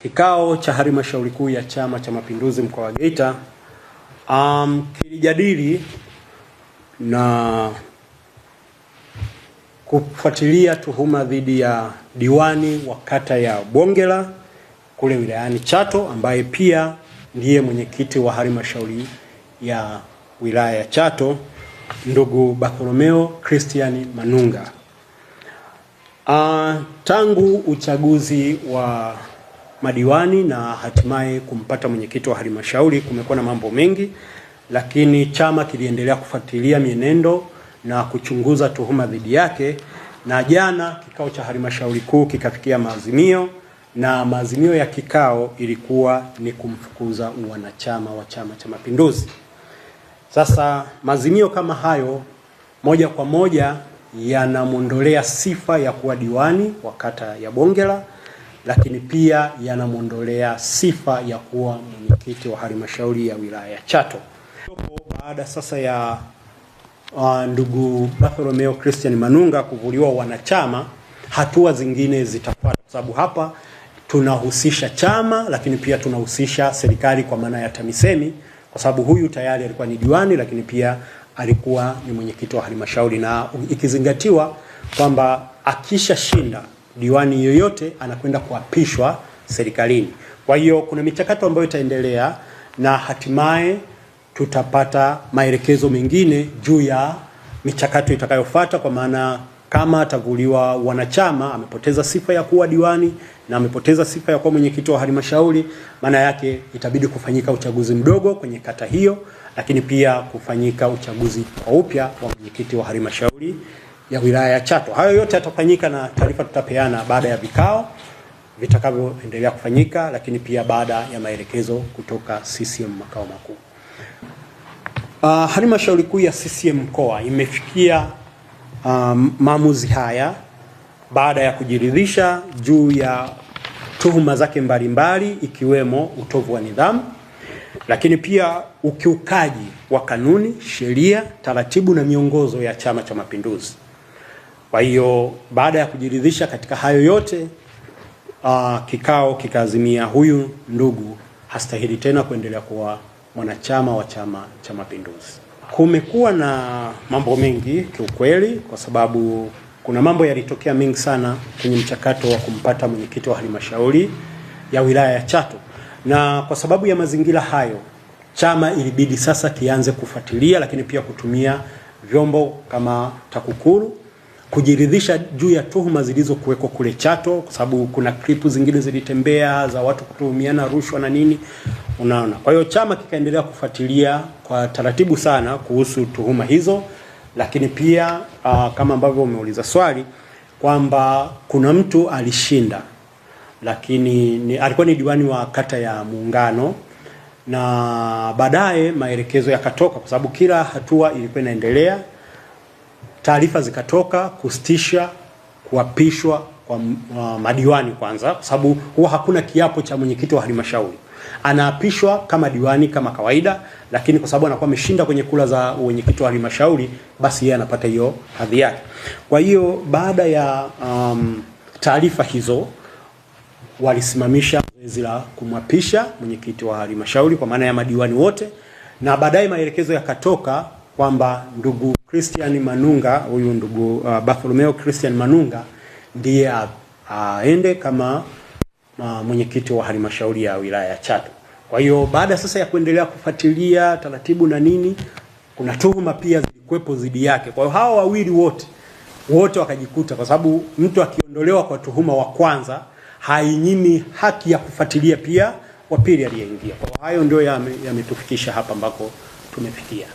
Kikao cha halmashauri kuu ya Chama cha Mapinduzi mkoa wa Geita kilijadili na kufuatilia tuhuma dhidi ya diwani wa kata ya Bongela kule wilayani Chato, ambaye pia ndiye mwenyekiti wa halmashauri ya wilaya ya Chato, ndugu Bartholomeo Christian Manunga. Tangu uchaguzi wa madiwani na hatimaye kumpata mwenyekiti wa halmashauri kumekuwa na mambo mengi, lakini chama kiliendelea kufuatilia mienendo na kuchunguza tuhuma dhidi yake, na jana kikao cha halmashauri kuu kikafikia maazimio, na maazimio ya kikao ilikuwa ni kumfukuza uwanachama wa Chama cha Mapinduzi. Sasa maazimio kama hayo moja kwa moja yanamwondolea sifa ya kuwa diwani wa kata ya Bongela, lakini pia yanamwondolea sifa ya kuwa mwenyekiti wa halmashauri ya wilaya ya Chato. Baada sasa ya ndugu Bartholomeo Christian Manunga kuvuliwa wanachama, hatua zingine zitafuata, kwa sababu hapa tunahusisha chama lakini pia tunahusisha serikali kwa maana ya TAMISEMI, kwa sababu huyu tayari alikuwa ni diwani lakini pia alikuwa ni mwenyekiti wa halmashauri, na ikizingatiwa kwamba akisha shinda diwani yoyote anakwenda kuapishwa serikalini. Kwa hiyo kuna michakato ambayo itaendelea na hatimaye tutapata maelekezo mengine juu ya michakato itakayofuata, kwa maana kama atavuliwa wanachama, amepoteza sifa ya kuwa diwani na amepoteza sifa ya kuwa mwenyekiti wa halmashauri, maana yake itabidi kufanyika uchaguzi mdogo kwenye kata hiyo, lakini pia kufanyika uchaguzi kwa upya wa mwenyekiti wa halmashauri ya wilaya ya Chato. Hayo yote yatafanyika na taarifa tutapeana baada ya vikao vitakavyoendelea kufanyika, lakini pia baada ya maelekezo kutoka CCM makao makuu. Halmashauri kuu ya CCM mkoa imefikia maamuzi haya baada ya kujiridhisha juu ya tuhuma zake mbalimbali, ikiwemo utovu wa nidhamu, lakini pia ukiukaji wa kanuni, sheria, taratibu na miongozo ya Chama cha Mapinduzi. Kwa hiyo baada ya kujiridhisha katika hayo yote, kikao kikaazimia huyu ndugu hastahili tena kuendelea kuwa mwanachama wa Chama cha Mapinduzi. Kumekuwa na mambo mengi kiukweli, kwa sababu kuna mambo yalitokea mengi sana kwenye mchakato wa kumpata mwenyekiti wa halmashauri ya wilaya ya Chato, na kwa sababu ya mazingira hayo chama ilibidi sasa kianze kufuatilia, lakini pia kutumia vyombo kama TAKUKURU kujiridhisha juu ya tuhuma zilizokuweko kule Chato, kwa sababu kuna klipu zingine zilitembea za watu kutuhumiana rushwa na nini, unaona. Kwa hiyo chama kikaendelea kufuatilia kwa taratibu sana kuhusu tuhuma hizo, lakini pia kama ambavyo umeuliza swali kwamba kuna mtu alishinda, lakini alikuwa ni diwani wa kata ya Muungano, na baadaye maelekezo yakatoka, kwa sababu kila hatua ilikuwa inaendelea. Taarifa zikatoka kusitisha kuapishwa kwa madiwani kwanza, kwa sababu huwa hakuna kiapo cha mwenyekiti wa halmashauri. Anaapishwa kama diwani kama kawaida, lakini kwa sababu anakuwa ameshinda kwenye kula za mwenyekiti wa halmashauri, basi yeye anapata hiyo hadhi yake. Kwa hiyo baada ya taarifa hizo walisimamisha zoezi la kumwapisha mwenyekiti wa halmashauri kwa maana ya madiwani wote, na baadaye maelekezo yakatoka kwamba ndugu Christian Manunga, huyu ndugu Bartholomeo Christian Manunga ndiye aende kama mwenyekiti wa halmashauri ya wilaya ya Chato. Kwa hiyo baada sasa ya kuendelea kufuatilia taratibu na nini, kuna tuhuma pia zilikuwepo dhidi yake. Kwa hiyo hao wawili wote wakajikuta, kwa sababu mtu akiondolewa kwa tuhuma wa kwanza hainyimi haki ya kufuatilia pia wa pili aliyeingia. Kwa hiyo hayo ndio yametufikisha hapa ambako tumefikia.